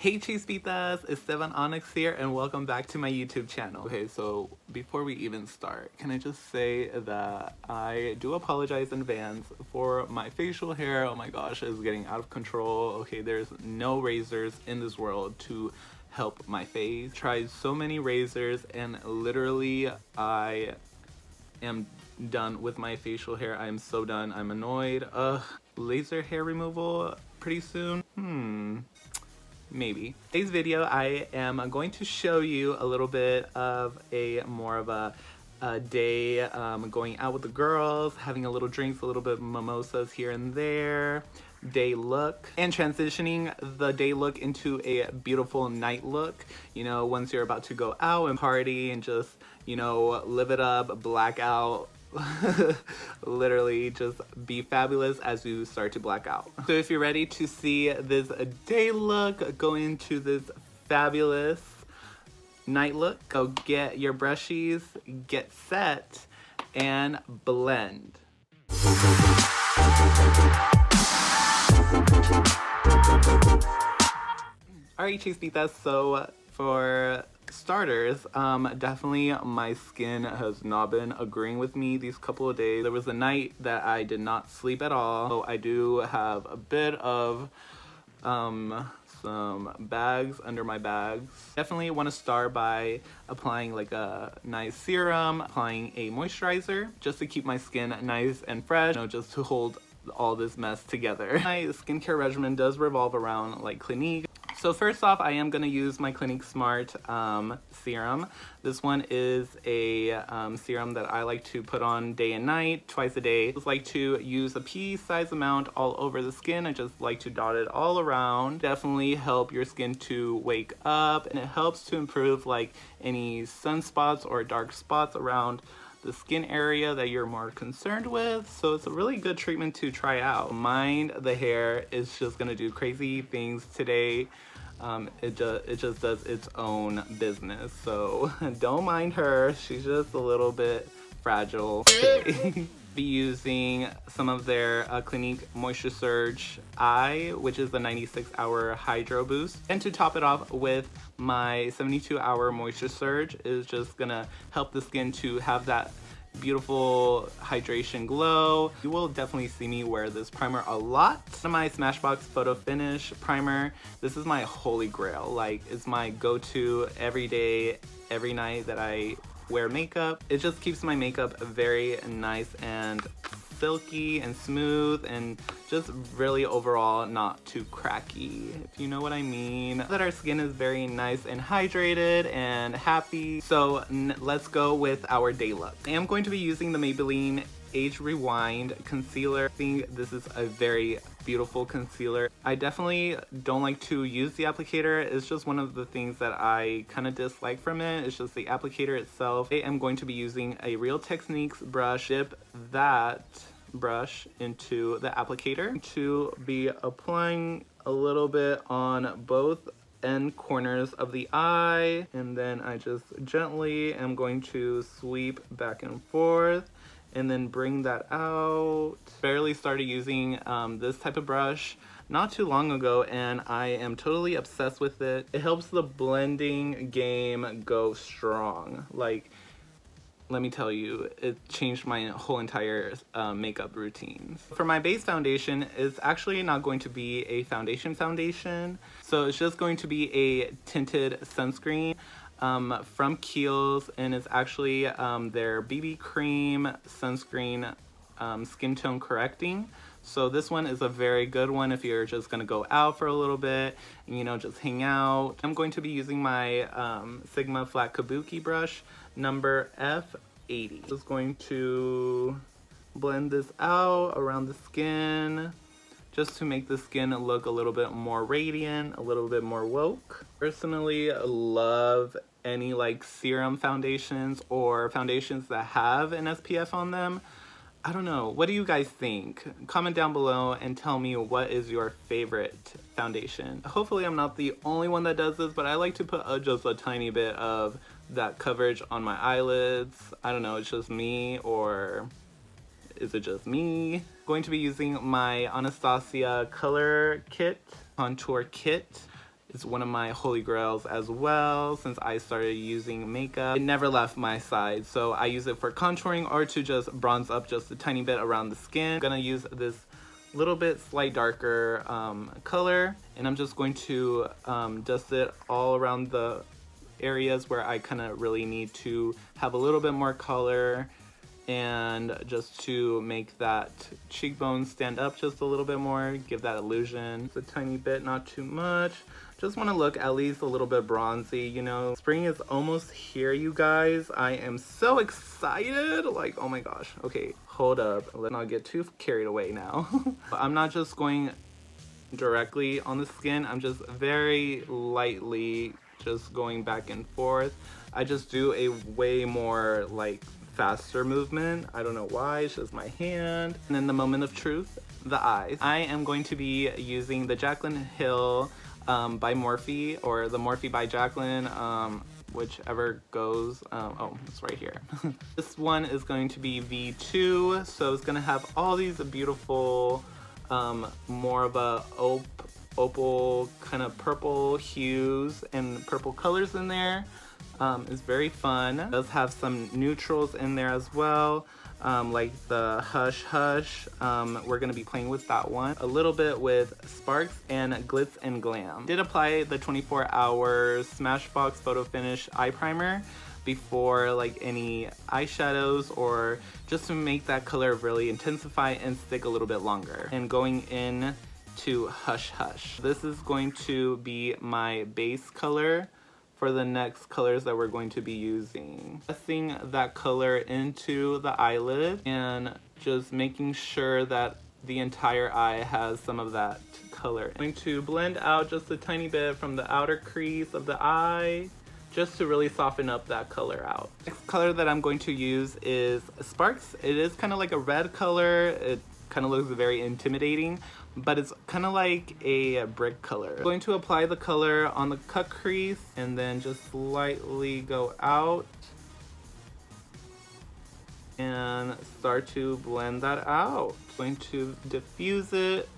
Hey Chispitas, Esteban Onyx here and welcome back to my YouTube channel. Okay, so before we even start, can I just say that I do apologize in advance for my facial hair. Oh my gosh, it's getting out of control. Okay, there's no razors in this world to help my face. Tried so many razors and literally I am done with my facial hair. I am so done. I'm annoyed. Laser hair removal pretty soon? Maybe. Today's video I am going to show you a little bit of more of a day going out with the girls, having a little drinks, a little bit of mimosas here and there, day look, and transitioning the day look into a beautiful night look. You know, once you're about to go out and party and just, you know, live it up, black out, literally just be fabulous as you start to black out. So if you're ready to see this day look, go into this fabulous night look, go get your brushies, get set, and blend. Alright, Chispitas, so for starters, definitely my skin has not been agreeing with me these couple of days. There was a night that I did not sleep at all, so I do have a bit of some bags under my bags. Definitely want to start by applying like a nice serum, applying a moisturizer just to keep my skin nice and fresh, you know, just to hold all this mess together. My skincare regimen does revolve around like Clinique. So first off, I am going to use my Clinique Smart serum. This one is a serum that I like to put on day and night, twice a day. I just like to use a pea-sized amount all over the skin. I just like to dot it all around. Definitely help your skin to wake up, and it helps to improve like any sunspots or dark spots around the skin area that you're more concerned with. So it's a really good treatment to try out. Mind the hair is just gonna do crazy things today. It just does its own business. So don't mind her. She's just a little bit fragile today. Be using some of their Clinique Moisture Surge Eye, which is the 96-hour Hydro Boost. And to top it off with my 72-hour Moisture Surge is just gonna help the skin to have that beautiful hydration glow. You will definitely see me wear this primer a lot. My Smashbox Photo Finish primer. This is my holy grail. Like, it's my go-to every day, every night that I wear makeup. It just keeps my makeup very nice and silky and smooth and just really overall not too cracky, if you know what I mean. That our skin is very nice and hydrated and happy. So let's go with our day look. I am going to be using the Maybelline Age Rewind concealer. I think this is a very beautiful concealer. I definitely don't like to use the applicator. It's just one of the things that I kind of dislike from it. It's just the applicator itself. I am going to be using a Real Techniques brush. Dip that brush into the applicator to be applying a little bit on both end corners of the eye, and then I just gently am going to sweep back and forth and then bring that out. Barely started using this type of brush not too long ago, and I am totally obsessed with it. It helps the blending game go strong. Like, let me tell you, it changed my whole entire makeup routine. For my base foundation, it's actually not going to be a foundation, so it's just going to be a tinted sunscreen from Kiehl's, and it's actually their BB cream sunscreen skin tone correcting. So this one is a very good one if you're just gonna go out for a little bit and, you know, just hang out. I'm going to be using my Sigma Flat Kabuki brush number F80. Just going to blend this out around the skin just to make the skin look a little bit more radiant, a little bit more woke. Personally, love any like serum foundations or foundations that have an SPF on them. I don't know, what do you guys think? Comment down below and tell me what is your favorite foundation. Hopefully I'm not the only one that does this, but I like to put just a tiny bit of that coverage on my eyelids. I don't know, it's just me, or is it just me? Going to be using my Anastasia Color Kit, Contour Kit. It's one of my holy grails as well. Since I started using makeup, it never left my side. So I use it for contouring or to just bronze up just a tiny bit around the skin. I'm gonna use this little bit slight darker color, and I'm just going to dust it all around the areas where I kind of really need to have a little bit more color, and just to make that cheekbone stand up just a little bit more, give that illusion. It's a tiny bit, not too much. Just want to look at least a little bit bronzy, you know. Spring is almost here, you guys. I am so excited. Like, oh my gosh. Okay, hold up. Let's not get too carried away now. I'm not just going directly on the skin. I'm just very lightly just going back and forth. I just do a way more like faster movement. I don't know why, it's just my hand. And then the moment of truth, the eyes. I am going to be using the Jaclyn Hill by Morphe, or the Morphe by Jaclyn, whichever goes. Oh, it's right here. This one is going to be V2, so it's gonna have all these beautiful, more of a opal kind of purple hues and purple colors in there. It's very fun. It does have some neutrals in there as well, like the Hush Hush. We're gonna be playing with that one. A little bit with Sparks and Glitz and Glam. Did apply the 24-hour Smashbox Photo Finish eye primer before like any eyeshadows, or just to make that color really intensify and stick a little bit longer. And going in to Hush Hush. This is going to be my base color for the next colors that we're going to be using. Pressing that color into the eyelid and just making sure that the entire eye has some of that color. I'm going to blend out just a tiny bit from the outer crease of the eye, just to really soften up that color out. Next color that I'm going to use is Sparks. It is kind of like a red color. It kind of looks very intimidating, but it's kind of like a brick color. I'm going to apply the color on the cut crease and then just slightly go out and start to blend that out. I'm going to diffuse it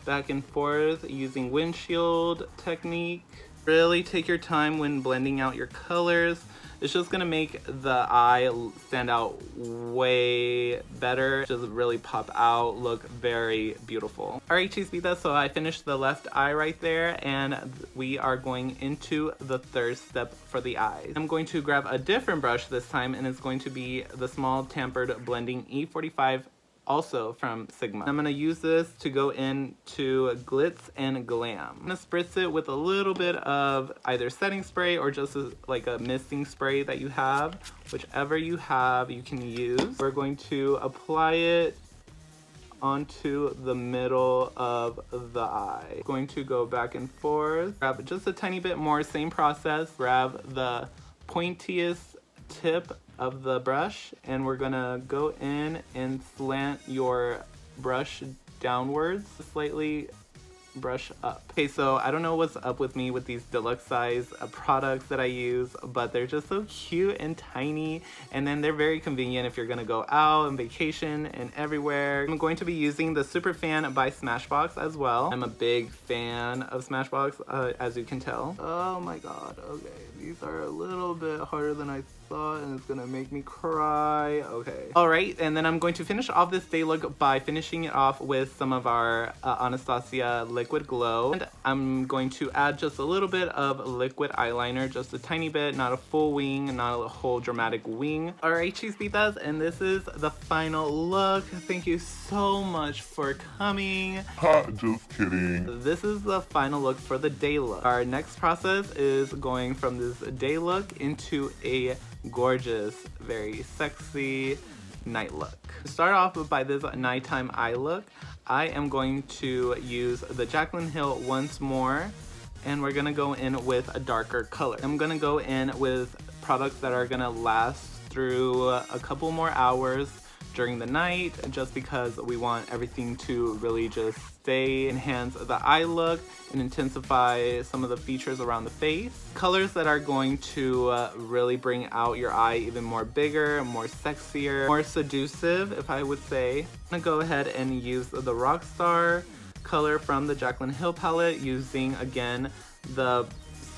back and forth using windshield technique. Really take your time when blending out your colors. It's just gonna make the eye stand out way better, just really pop out, look very beautiful. Alright, chismitas, so I finished the left eye right there, and we are going into the third step for the eyes. I'm going to grab a different brush this time, and it's going to be the small tampered blending E45, also from Sigma. I'm gonna use this to go into Glitz and Glam. I'm gonna spritz it with a little bit of either setting spray or just like a misting spray that you have. Whichever you have, you can use. We're going to apply it onto the middle of the eye. Going to go back and forth, grab just a tiny bit more, same process. Grab the pointiest tip of the brush, and we're gonna go in and slant your brush downwards, slightly brush up. Okay, so I don't know what's up with me with these deluxe size products that I use, but they're just so cute and tiny, and then they're very convenient if you're gonna go out on vacation and everywhere. I'm going to be using the Superfan by Smashbox as well. I'm a big fan of Smashbox, as you can tell. Oh my god, okay. These are a little bit harder than I thought, and it's gonna make me cry. Okay. Alright, and then I'm going to finish off this day look by finishing it off with some of our Anastasia Liquid Glow. And I'm going to add just a little bit of liquid eyeliner, just a tiny bit, not a full wing, not a whole dramatic wing. Alright, chismitas, and this is the final look. Thank you so much for coming. Just kidding. This is the final look for the day look. Our next process is going from this day look into a gorgeous, very sexy night look. To start off by this nighttime eye look, I am going to use the Jaclyn Hill once more, and we're gonna go in with a darker color. I'm gonna go in with products that are gonna last through a couple more hours during the night, just because we want everything to really just enhance the eye look and intensify some of the features around the face. Colors that are going to really bring out your eye even more bigger, more sexier, more seductive, if I would say. I'm gonna go ahead and use the Rockstar color from the Jaclyn Hill palette, using again the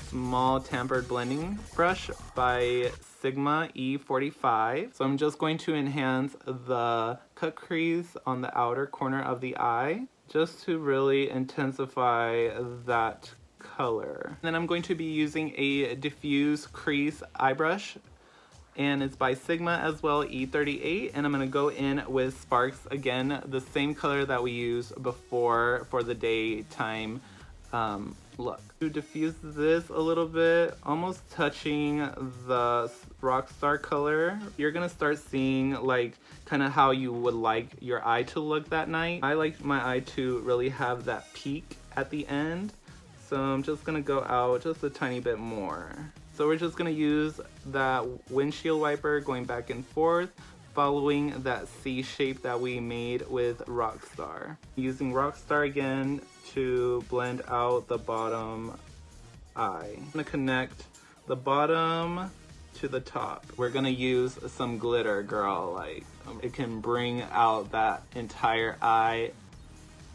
small tampered blending brush by Sigma E45. So I'm just going to enhance the cut crease on the outer corner of the eye, just to really intensify that color. Then I'm going to be using a diffuse crease eye brush, and it's by Sigma as well, E38, and I'm going to go in with Sparks again, the same color that we used before for the daytime look. To diffuse this a little bit, almost touching the Rockstar color, you're gonna start seeing like kind of how you would like your eye to look that night. I like my eye to really have that peak at the end, so I'm just gonna go out just a tiny bit more. So we're just gonna use that windshield wiper going back and forth, following that C shape that we made with Rockstar. Using Rockstar again to blend out the bottom eye. I'm gonna connect the bottom to the top. We're gonna use some glitter, girl. Like, it can bring out that entire eye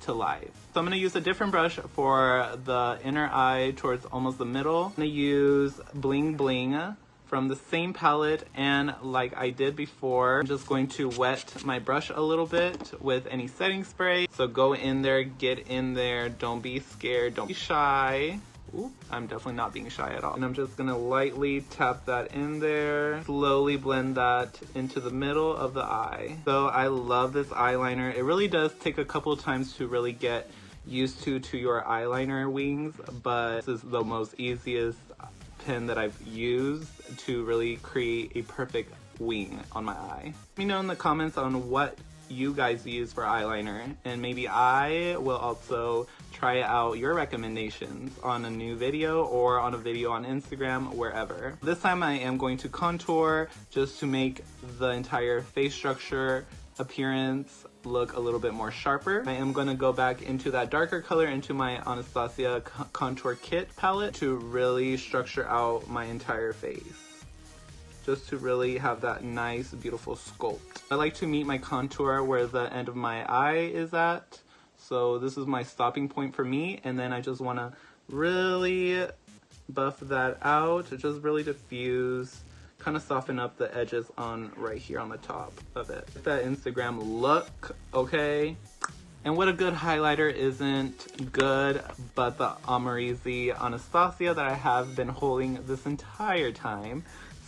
to life. So I'm gonna use a different brush for the inner eye towards almost the middle. I'm gonna use Bling Bling from the same palette, and like I did before, I'm just going to wet my brush a little bit with any setting spray. So go in there, get in there, don't be scared, don't be shy. Ooh, I'm definitely not being shy at all. And I'm just gonna lightly tap that in there, slowly blend that into the middle of the eye. So I love this eyeliner. It really does take a couple times to really get used to your eyeliner wings, but this is the most easiest pen that I've used to really create a perfect wing on my eye. Let me know in the comments on what you guys use for eyeliner, and maybe I will also try out your recommendations on a new video or on a video on Instagram, wherever. This time I am going to contour just to make the entire face structure appearance look a little bit more sharper. I am going to go back into that darker color into my Anastasia Contour Kit palette to really structure out my entire face, just to really have that nice beautiful sculpt. I like to meet my contour where the end of my eye is at, so this is my stopping point for me, and then I just want to really buff that out, just really diffuse, kind of soften up the edges on right here on the top of it. That Instagram look, okay? And what a good highlighter isn't good, but the Amarizi Anastasia that I have been holding this entire time.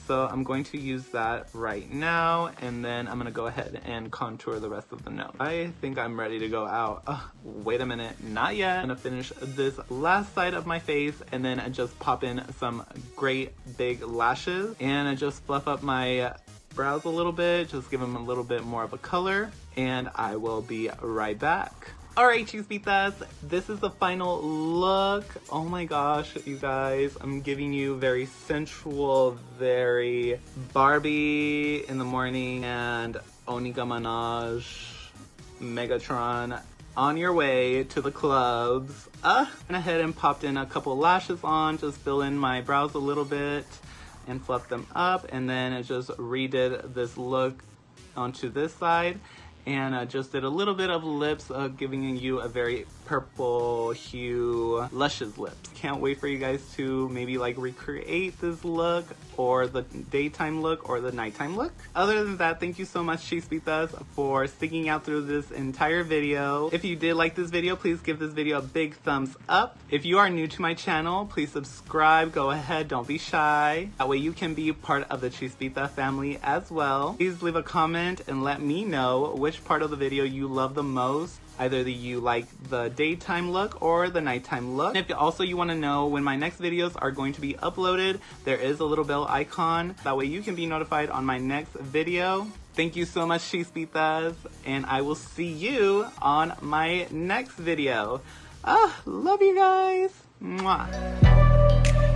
So I'm going to use that right now, and then I'm gonna go ahead and contour the rest of the nose. I think I'm ready to go out. Wait a minute, not yet. I'm gonna finish this last side of my face, and then I just pop in some great big lashes, and I just fluff up my brows a little bit, just give them a little bit more of a color, and I will be right back. Alright, Chispitas, this is the final look. Oh my gosh, you guys, I'm giving you very sensual, very Barbie in the morning and Onika Minaj, Megatron on your way to the clubs. Went ahead and popped in a couple lashes on, just fill in my brows a little bit and fluff them up, and then I just redid this look onto this side. And I just did a little bit of lips, giving you a very purple hue, luscious lips. Can't wait for you guys to maybe like recreate this look, or the daytime look, or the nighttime look. Other than that, thank you so much, Chispitas, for sticking out through this entire video. If you did like this video, please give this video a big thumbs up. If you are new to my channel, please subscribe. Go ahead, don't be shy. That way you can be part of the Chispita family as well. Please leave a comment and let me know which part of the video you love the most. Either you like the daytime look or the nighttime look. And if also you want to know when my next videos are going to be uploaded, there is a little bell icon. That way you can be notified on my next video. Thank you so much, Chispitas, and I will see you on my next video. Love you guys. Mwah.